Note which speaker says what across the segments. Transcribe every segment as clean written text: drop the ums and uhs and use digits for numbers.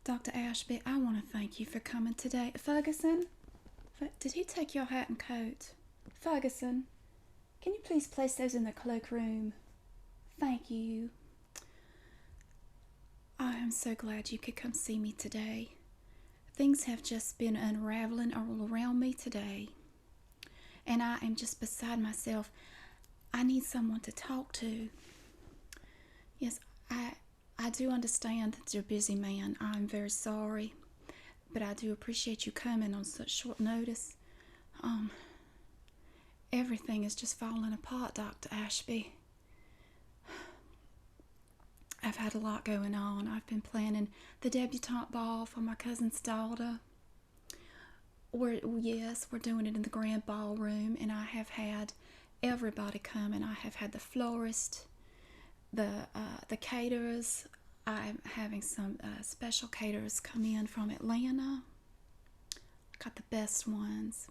Speaker 1: Dr. Ashby, I want to thank you for coming today. Ferguson, did he take your hat and coat? Ferguson, can you please place those in the cloakroom? Thank you. I am so glad you could come see me today. Things have just been unraveling all around me today, and I am just beside myself. I need someone to talk to. Yes, I do understand that you're a busy man. I'm very sorry, but I do appreciate you coming on such short notice. Everything is just falling apart, Dr. Ashby. I've had a lot going on. I've been planning the debutante ball for my cousin's daughter. We're doing it in the grand ballroom, and I have had everybody come, and I have had the florist, the caterers. I'm having some special caterers come in from Atlanta. Got the best ones,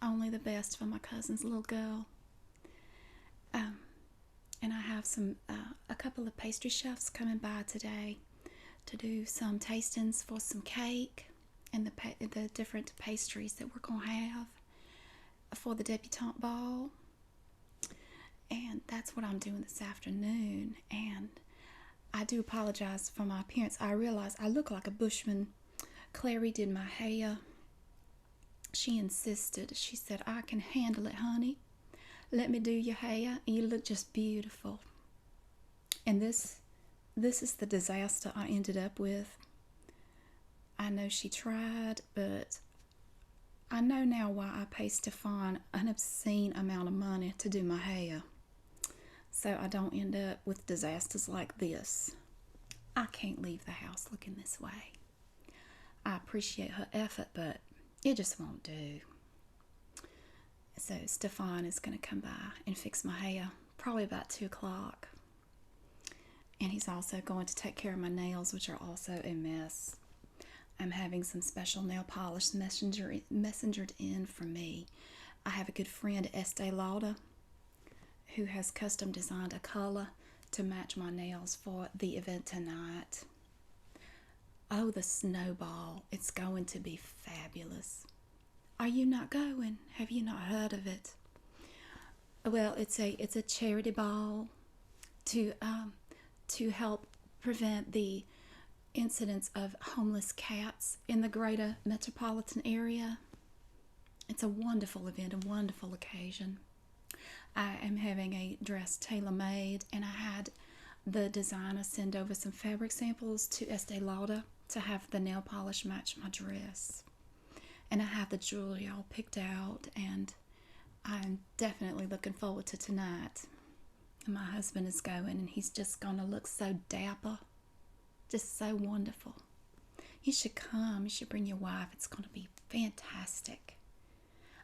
Speaker 1: only the best for my cousin's little girl. And I have a couple of pastry chefs coming by today to do some tastings for some cake and the different pastries that we're gonna have for the debutante ball. And that's what I'm doing this afternoon. And I do apologize for my appearance. I realize I look like a bushman. Clary did my hair. She insisted. She said, I can handle it, honey. Let me do your hair. You look just beautiful. And this is the disaster I ended up with. I know she tried, but I know now why I pay Stefan an obscene amount of money to do my hair, so I don't end up with disasters like this. I can't leave the house looking this way. I appreciate her effort, but it just won't do. So Stefan is going to come by and fix my hair, probably about 2 o'clock. And he's also going to take care of my nails, which are also a mess. I'm having some special nail polish messengered in for me. I have a good friend, Estee Lauder, who has custom designed a color to match my nails for the event tonight. Oh, the snowball. It's going to be fabulous. Are you not going? Have you not heard of it? Well, it's a charity ball to help prevent the incidence of homeless cats in the greater metropolitan area. It's a wonderful event, a wonderful occasion. I am having a dress tailor-made, and I had the designer send over some fabric samples to Estee Lauder to have the nail polish match my dress. And I have the jewelry all picked out, and I'm definitely looking forward to tonight. And my husband is going, and he's just going to look so dapper, just so wonderful. You should come. You should bring your wife. It's going to be fantastic.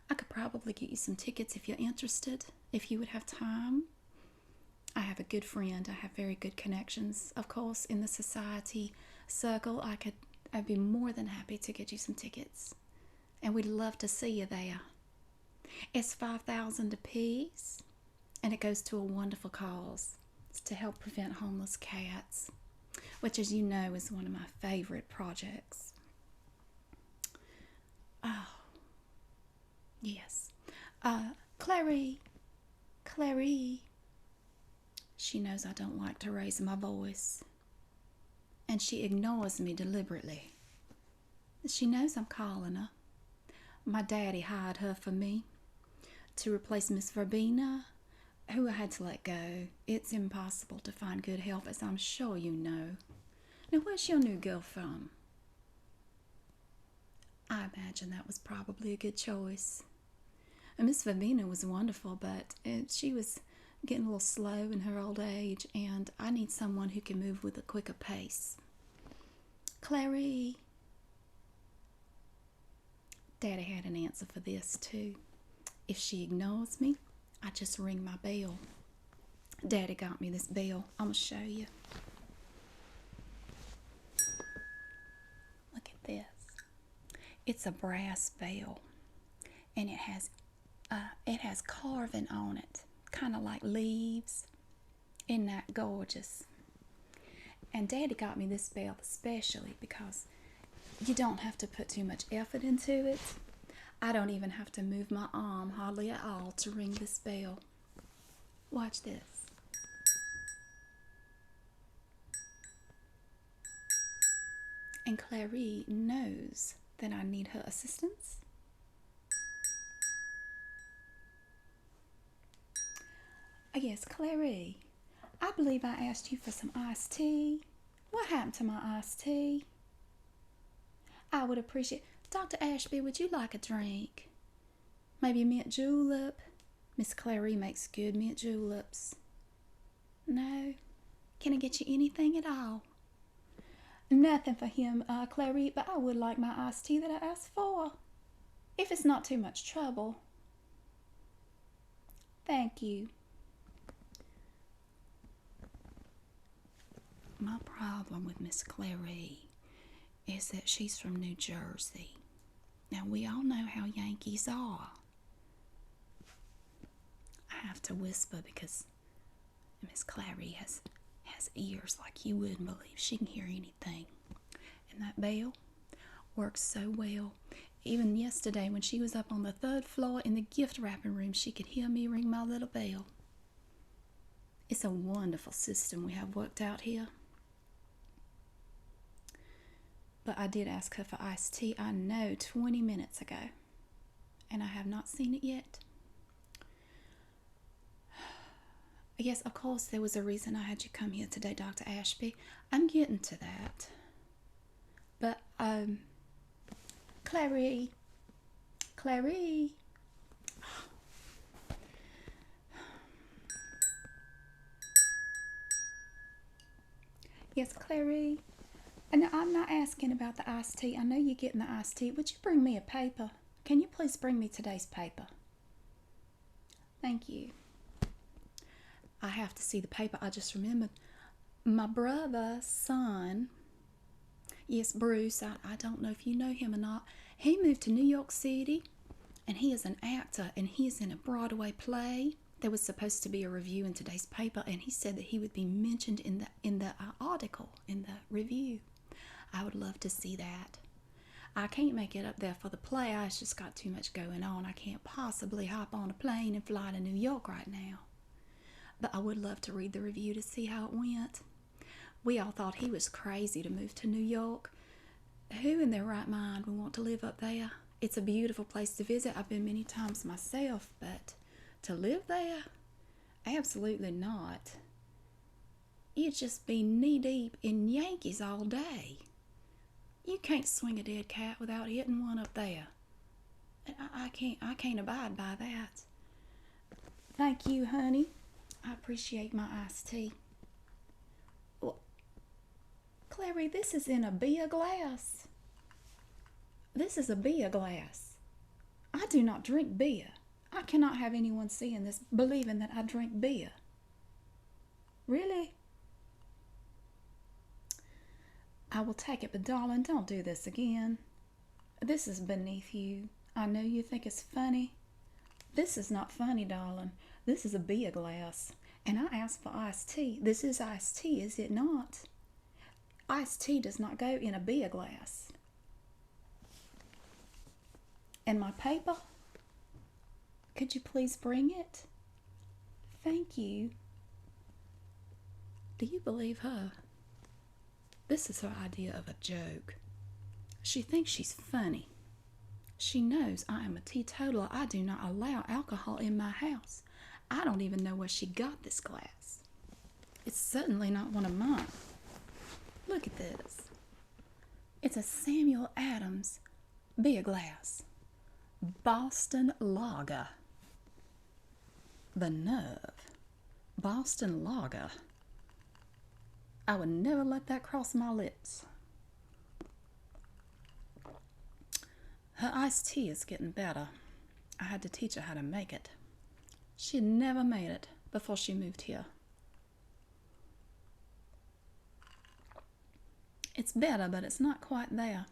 Speaker 1: I could probably get you some tickets if you're interested, if you would have time. I have a good friend. I have very good connections, of course, in the society circle. I'd be more than happy to get you some tickets. And we'd love to see you there. It's $5,000 apiece, and it goes to a wonderful cause. It's to help prevent homeless cats, which, as you know, is one of my favorite projects. Oh, yes. Clary. She knows I don't like to raise my voice, and she ignores me deliberately. She knows I'm calling her. My daddy hired her for me to replace Miss Verbena, who I had to let go. It's impossible to find good help, as I'm sure you know. Now, where's your new girl from? I imagine that was probably a good choice. And Miss Verbena was wonderful, but she was getting a little slow in her old age, and I need someone who can move with a quicker pace. Clary. Daddy had an answer for this, too. If she ignores me, I just ring my bell. Daddy got me this bell. I'm going to show you. Look at this. It's a brass bell, and it has carving on it, kind of like leaves. Isn't that gorgeous? And Daddy got me this bell especially because you don't have to put too much effort into it. I don't even have to move my arm hardly at all to ring this bell. Watch this. And Clary knows that I need her assistance. Yes, Clary, I believe I asked you for some iced tea. What happened to my iced tea? I would appreciate... Dr. Ashby, would you like a drink? Maybe a mint julep? Miss Clary makes good mint juleps. No? Can I get you anything at all? Nothing for him, Clary, but I would like my iced tea that I asked for. If it's not too much trouble. Thank you. My problem with Miss Clary is that she's from New Jersey. Now, we all know how Yankees are. I have to whisper because Miss Clary has ears like you wouldn't believe. She can hear anything. And that bell works so well. Even yesterday when she was up on the 3rd floor in the gift wrapping room, she could hear me ring my little bell. It's a wonderful system we have worked out here. But I did ask her for iced tea, I know, 20 minutes ago. And I have not seen it yet. Yes, of course, there was a reason I had you come here today, Dr. Ashby. I'm getting to that. But, Clary. Yes, Clary. And I'm not asking about the iced tea. I know you're getting the iced tea. Would you bring me a paper? Can you please bring me today's paper? Thank you. I have to see the paper. I just remembered my brother's son. Yes, Bruce. I don't know if you know him or not. He moved to New York City, and he is an actor, and he is in a Broadway play. There was supposed to be a review in today's paper, and he said that he would be mentioned in the article, in the review. I would love to see that. I can't make it up there for the play. I just got too much going on. I can't possibly hop on a plane and fly to New York right now. But I would love to read the review to see how it went. We all thought he was crazy to move to New York. Who in their right mind would want to live up there? It's a beautiful place to visit. I've been many times myself, but to live there? Absolutely not. You'd just be knee-deep in Yankees all day. You can't swing a dead cat without hitting one up there. I can't abide by that. Thank you, honey. I appreciate my iced tea. Well, Clary, this is in a beer glass. This is a beer glass. I do not drink beer. I cannot have anyone seeing this believing that I drink beer. Really? I will take it, but darling, don't do this again. This is beneath you. I know you think it's funny. This is not funny, darling. This is a beer glass, and I asked for iced tea. This is iced tea, is it not? Iced tea does not go in a beer glass. And my paper? Could you please bring it? Thank you. Do you believe her? This is her idea of a joke. She thinks she's funny. She knows I am a teetotaler. I do not allow alcohol in my house. I don't even know where she got this glass. It's certainly not one of mine. Look at this. It's a Samuel Adams beer glass. Boston Lager. The nerve. Boston Lager. I would never let that cross my lips. Her iced tea is getting better. I had to teach her how to make it. She had never made it before she moved here. It's better, but it's not quite there.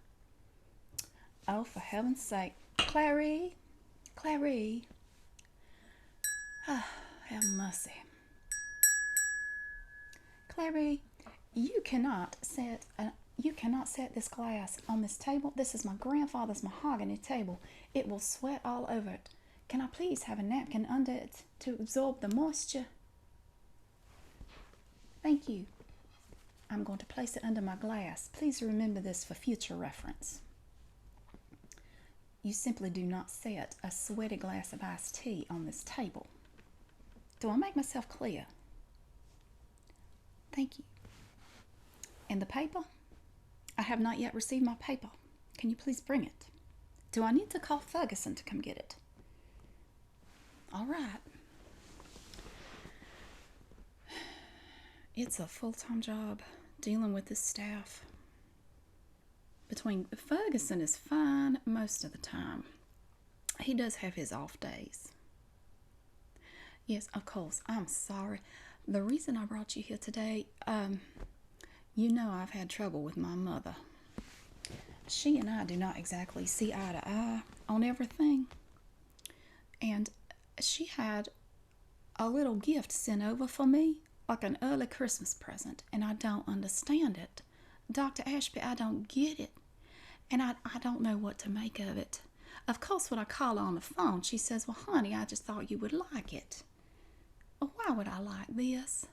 Speaker 1: Oh, for heaven's sake. Clary. Ah, have mercy. Clary, You cannot set this glass on this table. This is my grandfather's mahogany table. It will sweat all over it. Can I please have a napkin under it to absorb the moisture? Thank you. I'm going to place it under my glass. Please remember this for future reference. You simply do not set a sweaty glass of iced tea on this table. Do I make myself clear? Thank you. And the paper? I have not yet received my paper. Can you please bring it? Do I need to call Ferguson to come get it? All right. It's a full-time job dealing with this staff. Ferguson is fine most of the time. He does have his off days. Yes, of course. I'm sorry. The reason I brought you here today, you know I've had trouble with my mother. She and I do not exactly see eye to eye on everything. And she had a little gift sent over for me, like an early Christmas present, and I don't understand it. Dr. Ashby, I don't get it. And I don't know what to make of it. Of course, when I call her on the phone, she says, well, honey, I just thought you would like it. Why would I like this?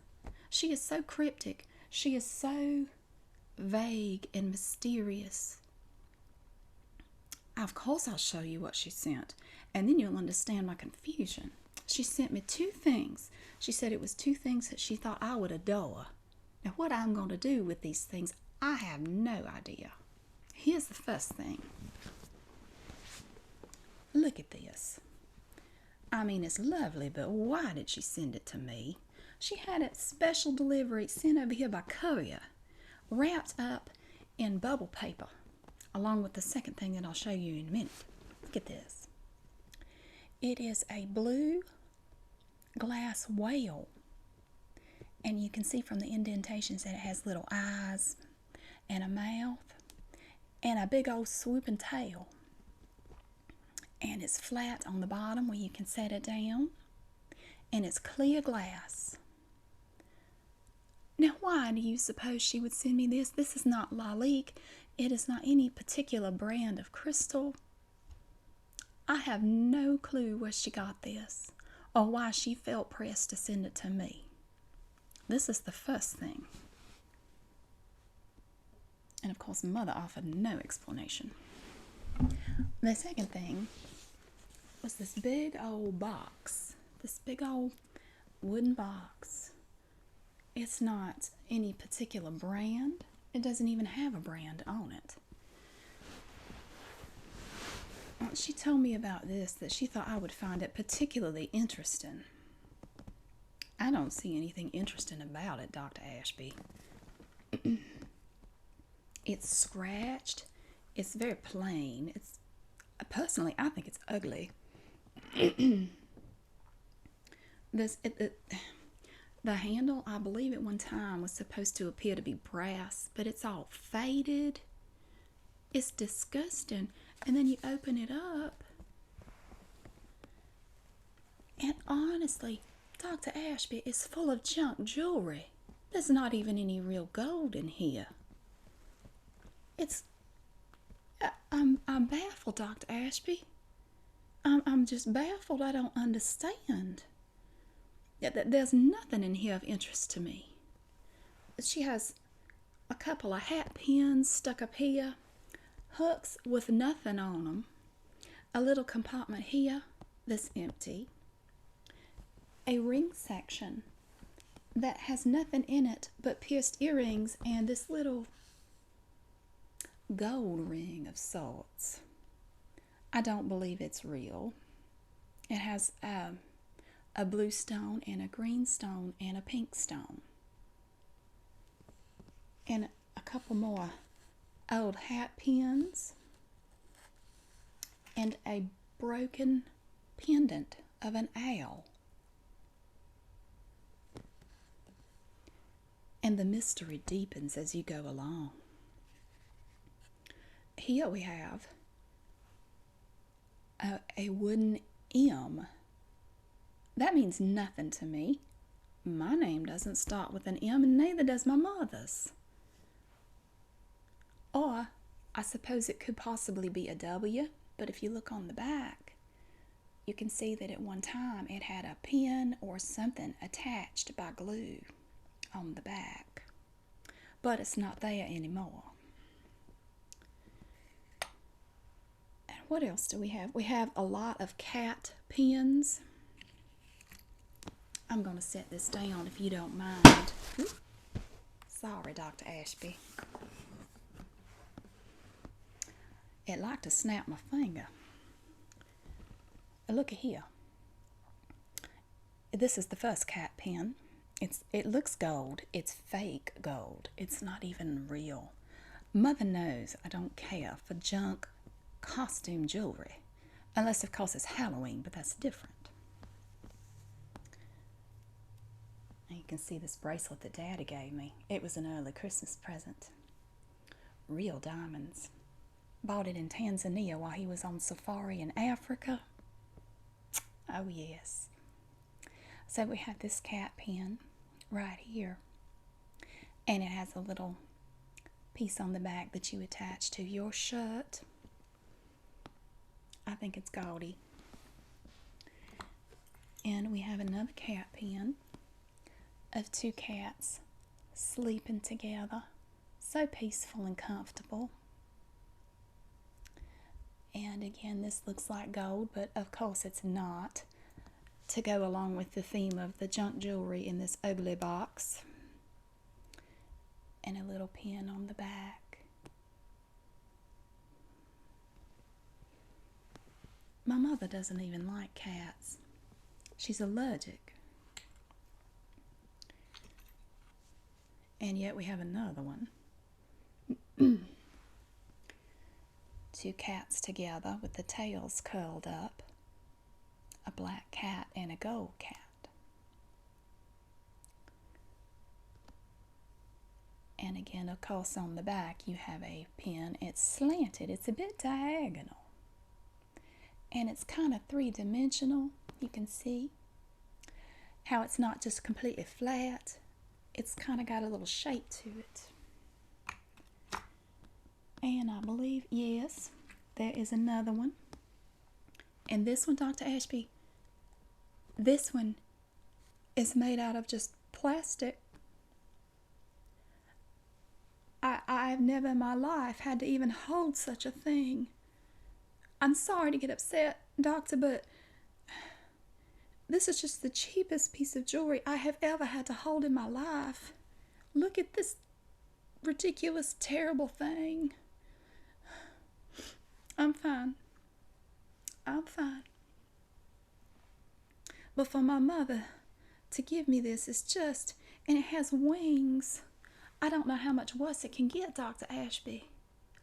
Speaker 1: She is so cryptic. She is so vague and mysterious. Of course, I'll show you what she sent, and then you'll understand my confusion. She sent me 2 things. She said it was 2 things that she thought I would adore. Now, what I'm going to do with these things, I have no idea. Here's the first thing. Look at this. I mean, it's lovely, but why did she send it to me? She had it special delivery sent over here by courier, wrapped up in bubble paper, along with the second thing that I'll show you in a minute. Look at this. It is a blue glass whale, and you can see from the indentations that it has little eyes and a mouth and a big old swooping tail. And it's flat on the bottom where you can set it down, and it's clear glass. Now, why do you suppose she would send me this? This is not Lalique. It is not any particular brand of crystal. I have no clue where she got this or why she felt pressed to send it to me. This is the first thing. And of course, Mother offered no explanation. The second thing was this big old box. This big old wooden box. It's not any particular brand. It doesn't even have a brand on it. She told me about this, that she thought I would find it particularly interesting. I don't see anything interesting about it, Dr. Ashby. It's scratched. It's very plain. Personally, I think it's ugly. The handle, I believe at one time, was supposed to appear to be brass, but it's all faded. It's disgusting. And then you open it up, and honestly, Dr. Ashby is full of junk jewelry. There's not even any real gold in here. I'm baffled, Dr. Ashby. I'm just baffled. I don't understand. There's nothing in here of interest to me. She has a couple of hat pins stuck up here, hooks with nothing on them, a little compartment here that's empty, a ring section that has nothing in it but pierced earrings and this little gold ring of sorts. I don't believe it's real. It has a blue stone and a green stone and a pink stone. And a couple more old hat pins and a broken pendant of an owl. And the mystery deepens as you go along. Here we have a wooden M. That means nothing to me. My name doesn't start with an M, and neither does my mother's. Or I suppose it could possibly be a W, but if you look on the back, you can see that at one time it had a pin or something attached by glue on the back. But it's not there anymore. And what else do we have? We have a lot of cat pins. I'm going to set this down if you don't mind. Sorry, Dr. Ashby. It liked to snap my finger. Look at here. This is the first cat pin. It looks gold. It's fake gold. It's not even real. Mother knows I don't care for junk costume jewelry. Unless, of course, it's Halloween, but that's different. And you can see this bracelet that Daddy gave me. It was an early Christmas present. Real diamonds. Bought it in Tanzania while he was on safari in Africa. Oh, yes. So we have this cat pin right here. And it has a little piece on the back that you attach to your shirt. I think it's gaudy. And we have another cat pin of two cats sleeping together. So peaceful and comfortable. And again, this looks like gold, but of course it's not, to go along with the theme of the junk jewelry in this ugly box. And a little pin on the back. My mother doesn't even like cats. She's allergic. And yet we have another one. Two cats together with the tails curled up. A black cat and a gold cat. And again, of course, on the back you have a pin. It's slanted. It's a bit diagonal. And it's kind of three-dimensional. You can see how it's not just completely flat. It's kind of got a little shape to it. And I believe, yes, there is another one. And this one, Dr. Ashby, this one is made out of just plastic. I've never in my life had to even hold such a thing. I'm sorry to get upset, doctor, but this is just the cheapest piece of jewelry I have ever had to hold in my life. Look at this ridiculous, terrible thing. I'm fine. I'm fine. But for my mother to give me this is just, and it has wings. I don't know how much worse it can get, Dr. Ashby.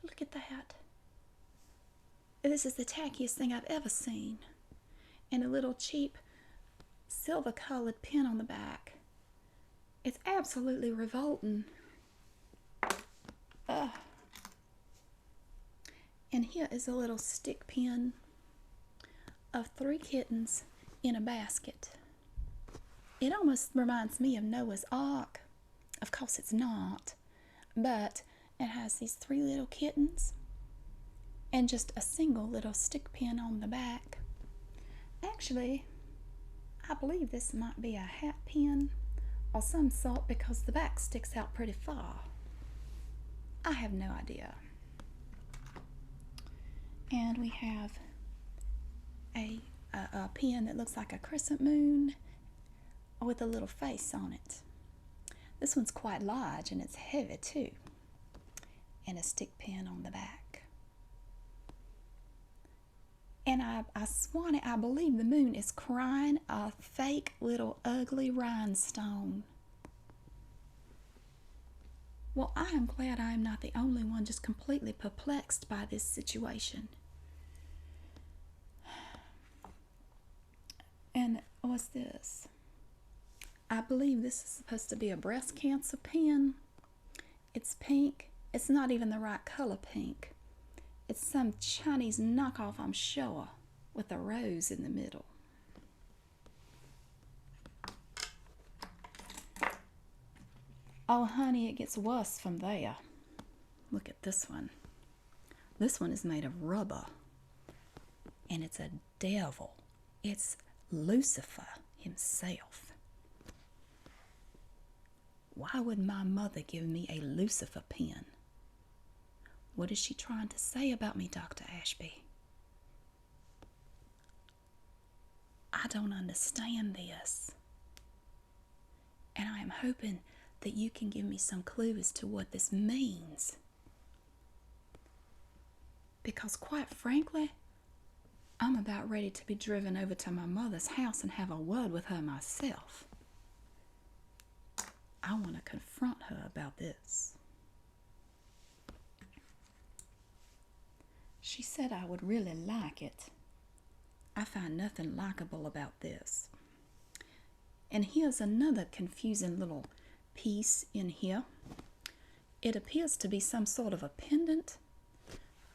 Speaker 1: Look at that. This is the tackiest thing I've ever seen. And a little cheap silver-colored pin on the back. It's absolutely revolting. Ugh. And here is a little stick pin of 3 kittens in a basket. It almost reminds me of Noah's Ark. Of course it's not, but it has these 3 little kittens and just a single little stick pin on the back. Actually, I believe this might be a hat pin or some sort because the back sticks out pretty far. I have no idea. And we have a pin that looks like a crescent moon with a little face on it. This one's quite large and it's heavy too. And a stick pin on the back. And I swan it, I believe the moon is crying a fake little ugly rhinestone. Well, I am glad I am not the only one just completely perplexed by this situation. And what's this? I believe this is supposed to be a breast cancer pin. It's pink. It's not even the right color pink. It's some Chinese knockoff, I'm sure, with a rose in the middle. Oh, honey, it gets worse from there. Look at this one. This one is made of rubber. And it's a devil. It's Lucifer himself. Why would my mother give me a Lucifer pen? What is she trying to say about me, Dr. Ashby? I don't understand this. And I am hoping that you can give me some clue as to what this means. Because quite frankly, I'm about ready to be driven over to my mother's house and have a word with her myself. I want to confront her about this. She said I would really like it. I find nothing likable about this. And here's another confusing little piece in here. It appears to be some sort of a pendant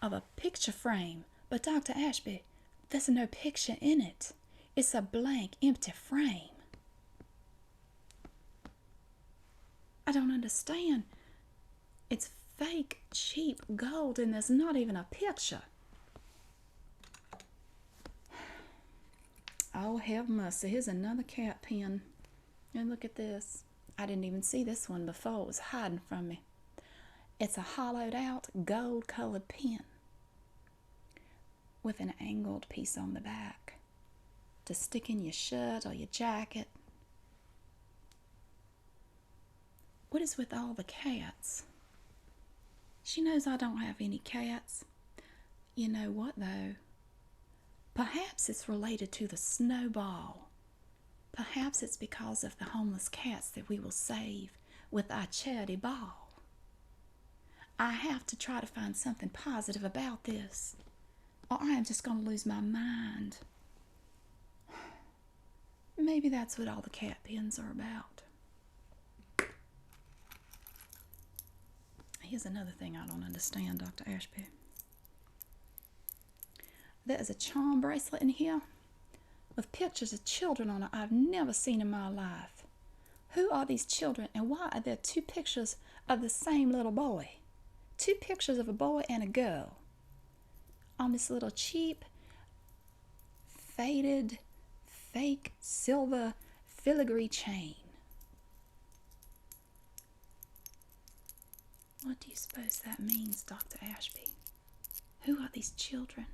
Speaker 1: of a picture frame. But Dr. Ashby, there's no picture in it. It's a blank, empty frame. I don't understand. It's fake, cheap gold, and there's not even a picture. Oh, have mercy. Here's another cat pen. And look at this. I didn't even see this one before. It was hiding from me. It's a hollowed out gold colored pen with an angled piece on the back to stick in your shirt or your jacket. What is with all the cats? She knows I don't have any cats. You know what, though? Perhaps it's related to the snowball. Perhaps it's because of the homeless cats that we will save with our charity ball. I have to try to find something positive about this, or I am just going to lose my mind. Maybe that's what all the cat pens are about. Here's another thing I don't understand, Dr. Ashby. There is a charm bracelet in here with pictures of children on it I've never seen in my life. Who are these children, and why are there two pictures of the same little boy? Two pictures of a boy and a girl on this little cheap, faded, fake silver filigree chain. What do you suppose that means, Dr. Ashby? Who are these children?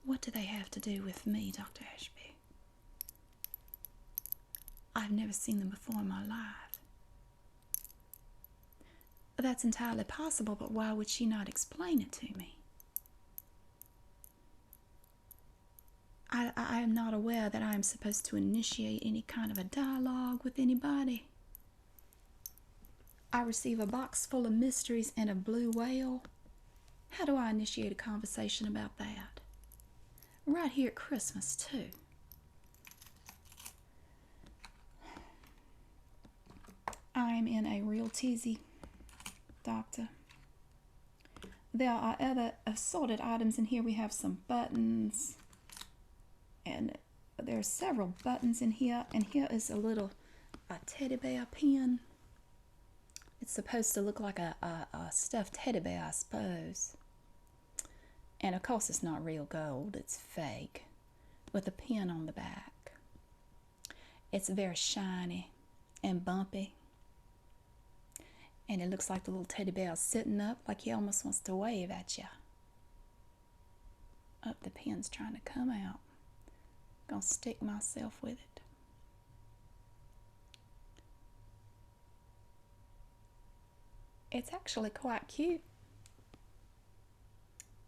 Speaker 1: What do they have to do with me, Dr. Ashby? I've never seen them before in my life. That's entirely possible, but why would she not explain it to me? I am not aware that I am supposed to initiate any kind of a dialogue with anybody. I receive a box full of mysteries and a blue whale. How do I initiate a conversation about that? Right here at Christmas, too. I'm in a real teasy, doctor. There are other assorted items in here. We have some buttons, and there are several buttons in here. And here is a teddy bear pen. It's supposed to look like a stuffed teddy bear, I suppose. And of course it's not real gold, it's fake, with a pin on the back. It's very shiny and bumpy. And it looks like the little teddy bear is sitting up like he almost wants to wave at you. Oh, the pin's trying to come out. I'm gonna stick myself with it. It's actually quite cute.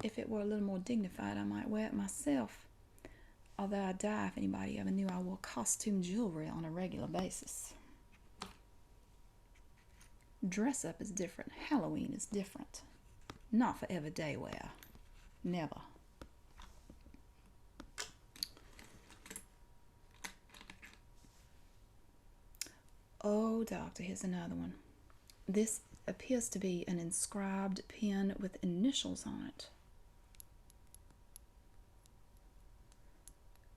Speaker 1: If it were a little more dignified, I might wear it myself. Although I'd die if anybody ever knew I wore costume jewelry on a regular basis. Dress up is different. Halloween is different. Not for everyday wear. Never. Oh, doctor, here's another one. This appears to be an inscribed pen with initials on it.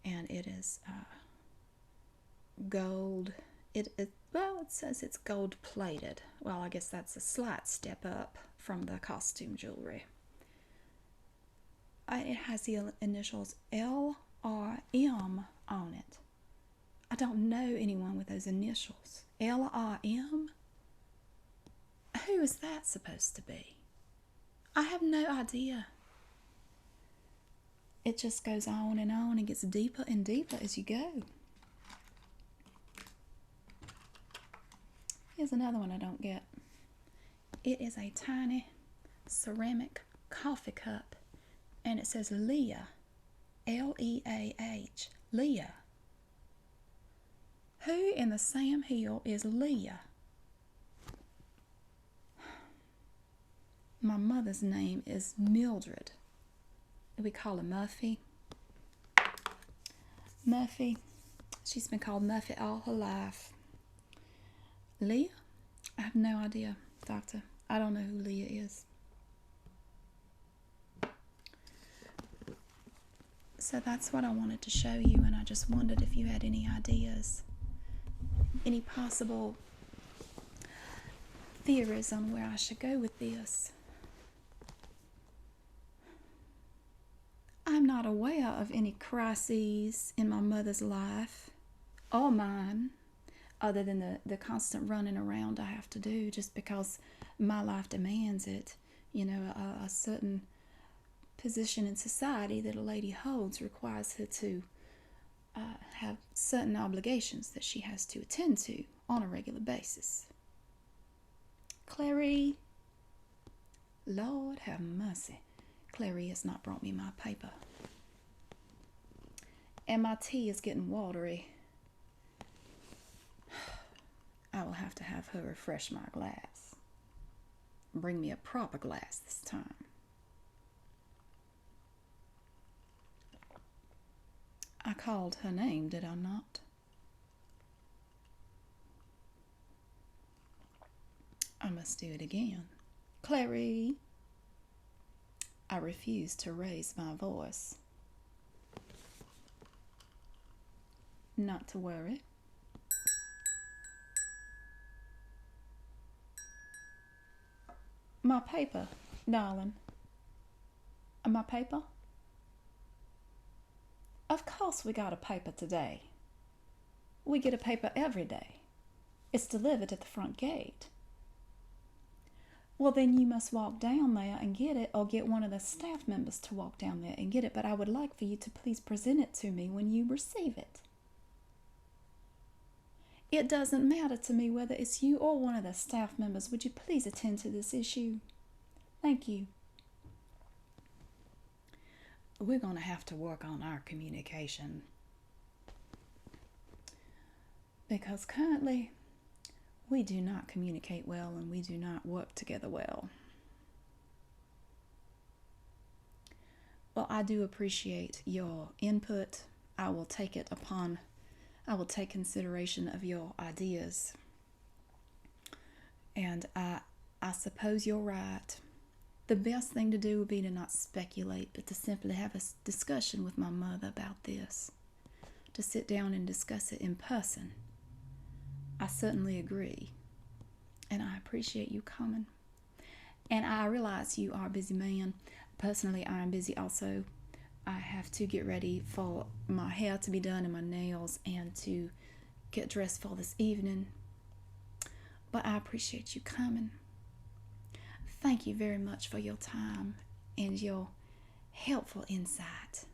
Speaker 1: And it is gold. Well, it says it's gold plated. Well, I guess that's a slight step up from the costume jewelry. It has the initials LRM on it. I don't know anyone with those initials. LRM? Who is that supposed to be? I have no idea. It just goes on and gets deeper and deeper as you go. Here's another one I don't get. It is a tiny ceramic coffee cup, and it says Leah, Leah, Leah. Who in the Sam Hill is Leah? My mother's name is Mildred. We call her Muffy. Muffy. She's been called Muffy all her life. Leah? I have no idea, Doctor. I don't know who Leah is. So that's what I wanted to show you, and I just wondered if you had any ideas, any possible theories on where I should go with this. I'm not aware of any crises in my mother's life or mine, other than the constant running around I have to do just because my life demands it. You know, a certain position in society that a lady holds requires her to have certain obligations that she has to attend to on a regular basis. Clary, Lord have mercy, Clary has not brought me my paper. And my tea is getting watery. I will have to have her refresh my glass. Bring me a proper glass this time. I called her name, did I not? I must do it again. Clary. I refuse to raise my voice. Not to worry. My paper, darling. My paper? Of course we got a paper today. We get a paper every day. It's delivered at the front gate. Well, then you must walk down there and get it, or get one of the staff members to walk down there and get it. But I would like for you to please present it to me when you receive it. It doesn't matter to me whether it's you or one of the staff members. Would you please attend to this issue? Thank you. We're going to have to work on our communication, because currently we do not communicate well and we do not work together well. Well, I do appreciate your input. I will take consideration of your ideas. And I suppose you're right. The best thing to do would be to not speculate, but to simply have a discussion with my mother about this. To sit down and discuss it in person. I certainly agree. And I appreciate you coming. And I realize you are a busy man. Personally, I am busy also. I have to get ready for my hair to be done and my nails and to get dressed for this evening. But I appreciate you coming. Thank you very much for your time and your helpful insight.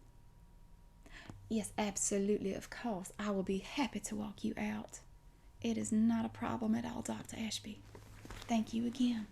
Speaker 1: Yes, absolutely, of course. I will be happy to walk you out. It is not a problem at all, Dr. Ashby. Thank you again.